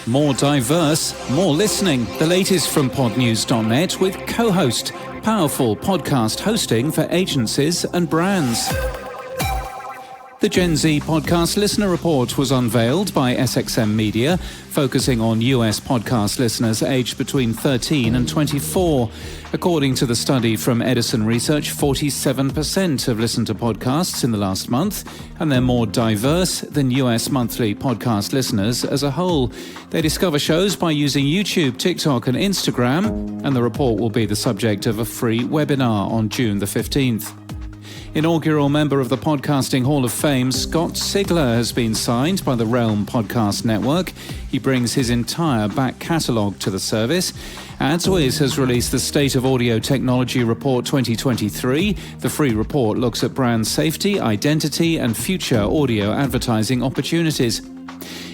More diverse, more listening. The latest from podnews.net with co-host. Powerful podcast hosting for agencies and brands. The Gen Z Podcast Listener Report was unveiled by SXM Media, focusing on US podcast listeners aged between 13 and 24. According to the study from Edison Research, 47% have listened to podcasts in the last month, and they're more diverse than US monthly podcast listeners as a whole. They discover shows by using YouTube, TikTok, and Instagram, and the report will be the subject of a free webinar on June the 15th. Inaugural member of the Podcasting Hall of Fame, Scott Sigler, has been signed by the Realm Podcast Network. He brings his entire back catalogue to the service. AdsWiz has released the State of Audio Technology Report 2023. The free report looks at brand safety, identity, and future audio advertising opportunities.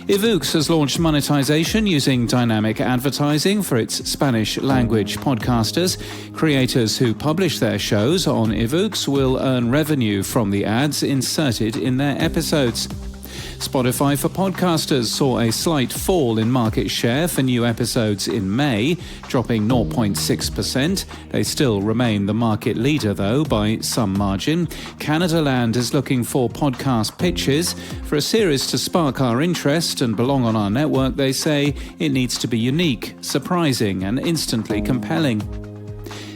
iVoox has launched monetization using dynamic advertising for its Spanish language podcasters. Creators who publish their shows on iVoox will earn revenue from the ads inserted in their episodes. Spotify for Podcasters saw a slight fall in market share for new episodes in May, dropping 0.6%. They still remain the market leader, though, by some margin. Canadaland is looking for podcast pitches. For a series to spark our interest and belong on our network, they say it needs to be unique, surprising, and instantly compelling.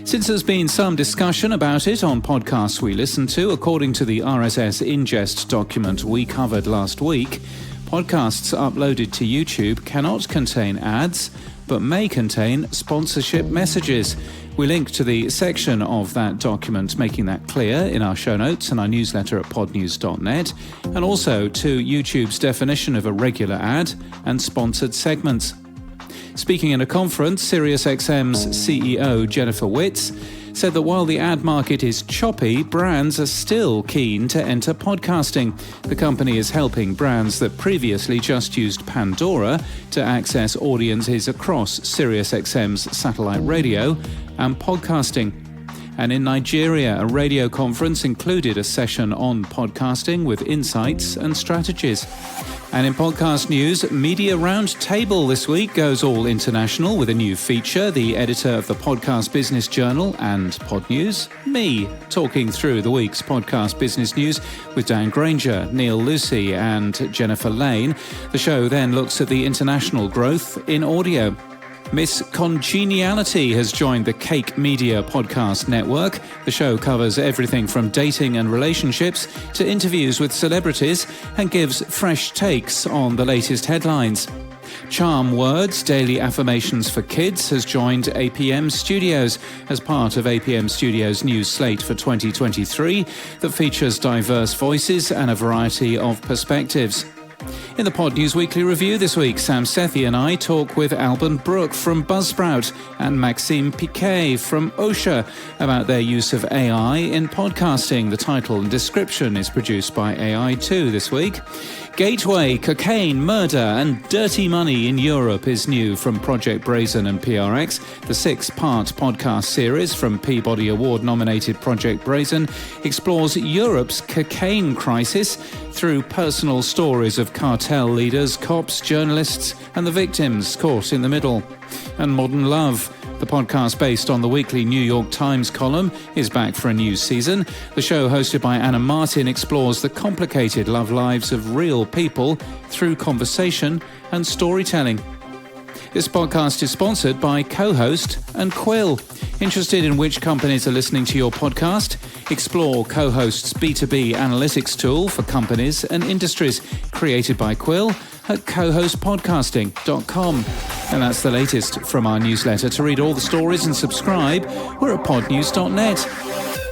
Since there's been some discussion about it on podcasts we listen to, according to the RSS ingest document we covered last week, podcasts uploaded to YouTube cannot contain ads, but may contain sponsorship messages. We link to the section of that document making that clear in our show notes and our newsletter at podnews.net, and also to YouTube's definition of a regular ad and sponsored segments. Speaking in a conference, SiriusXM's CEO Jennifer Witz said that while the ad market is choppy, brands are still keen to enter podcasting. The company is helping brands that previously just used Pandora to access audiences across SiriusXM's satellite radio and podcasting. And in Nigeria, a radio conference included a session on podcasting with insights and strategies. And in podcast news, Media Roundtable this week goes all international with a new feature. The editor of the Podcast Business Journal and Pod News, me, talking through the week's podcast business news with Dan Granger, Neil Lucy and Jennifer Lane. The show then looks at the international growth in audio. Miss Congeniality has joined the Cake Media Podcast Network. The show covers everything from dating and relationships to interviews with celebrities and gives fresh takes on the latest headlines. Charm Words, Daily Affirmations for Kids, has joined APM Studios as part of APM Studios' new slate for 2023 that features diverse voices and a variety of perspectives. In the Pod News Weekly Review this week, Sam Sethi and I talk with Alban Brook from Buzzsprout and Maxime Piquet from OSHA about their use of AI in podcasting. The title and description is produced by AI2 this week. Gateway, Cocaine, Murder and Dirty Money in Europe is new from Project Brazen and PRX. The 6-part podcast series from Peabody Award-nominated Project Brazen explores Europe's cocaine crisis through personal stories of cartel leaders, cops, journalists and the victims caught in the middle. And Modern Love, the podcast based on the weekly New York Times column, is back for a new season. The show, hosted by Anna Martin, explores the complicated love lives of real people through conversation and storytelling. This podcast is sponsored by Co-Host and Quill. Interested in which companies are listening to your podcast? Explore Co-Host's B2B analytics tool for companies and industries, created by Quill at cohostpodcasting.com. And that's the latest from our newsletter. To read all the stories and subscribe, we're at podnews.net.